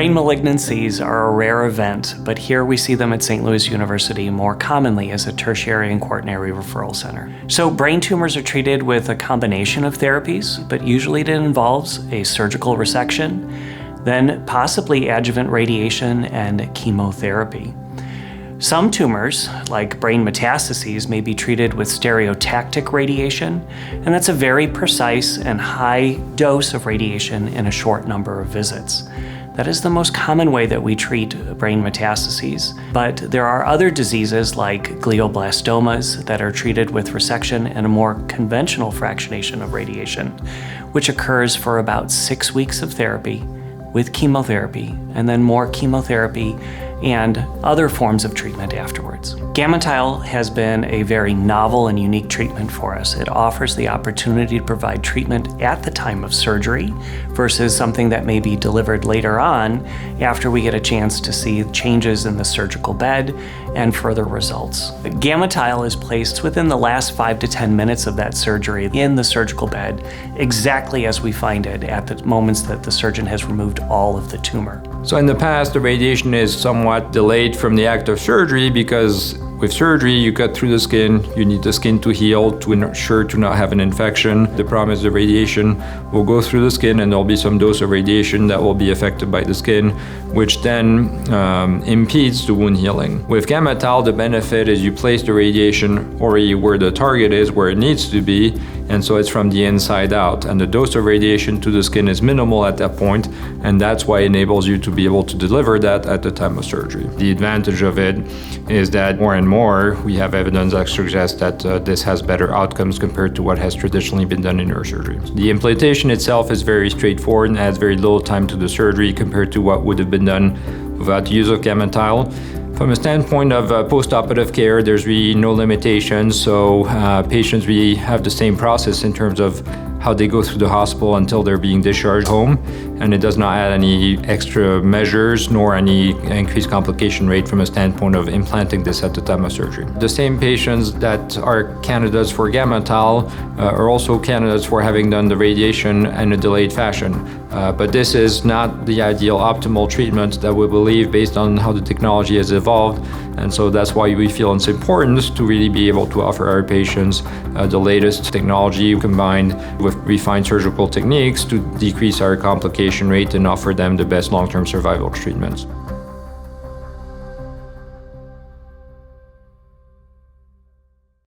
Brain malignancies are a rare event, but here we see them at St. Louis University more commonly as a tertiary and quaternary referral center. So brain tumors are treated with a combination of therapies, but usually it involves a surgical resection, then possibly adjuvant radiation and chemotherapy. Some tumors, like brain metastases, may be treated with stereotactic radiation, and that's a very precise and high dose of radiation in a short number of visits. That is the most common way that we treat brain metastases, but there are other diseases like glioblastomas that are treated with resection and a more conventional fractionation of radiation, which occurs for about 6 weeks of therapy with chemotherapy, and then more chemotherapy and other forms of treatment afterwards. GammaTile has been a very novel and unique treatment for us. It offers the opportunity to provide treatment at the time of surgery versus something that may be delivered later on after we get a chance to see changes in the surgical bed and further results. GammaTile is placed within the last 5 to 10 minutes of that surgery in the surgical bed, exactly as we find it at the moments that the surgeon has removed all of the tumor. So in the past, the radiation is somewhat delayed from the act of surgery because with surgery, you cut through the skin, you need the skin to heal to ensure to not have an infection. The problem is the radiation will go through the skin and there'll be some dose of radiation that will be affected by the skin, which then impedes the wound healing. With GammaTile, the benefit is you place the radiation already where the target is, where it needs to be, and so it's from the inside out. And the dose of radiation to the skin is minimal at that point, and that's why it enables you to be able to deliver that at the time of surgery. The advantage of it is that more and more we have evidence that suggests that this has better outcomes compared to what has traditionally been done in neurosurgery. The implantation itself is very straightforward and adds very little time to the surgery compared to what would have been done without the use of GammaTile. From a standpoint of post-operative care, there's really no limitations, so patients really have the same process in terms of how they go through the hospital until they're being discharged home, and it does not add any extra measures nor any increased complication rate from a standpoint of implanting this at the time of surgery. The same patients that are candidates for GammaTile are also candidates for having done the radiation in a delayed fashion. But this is not the ideal optimal treatment that we believe based on how the technology has evolved, and so that's why we feel it's important to really be able to offer our patients the latest technology combined with refined surgical techniques to decrease our complication rate and offer them the best long-term survival treatments.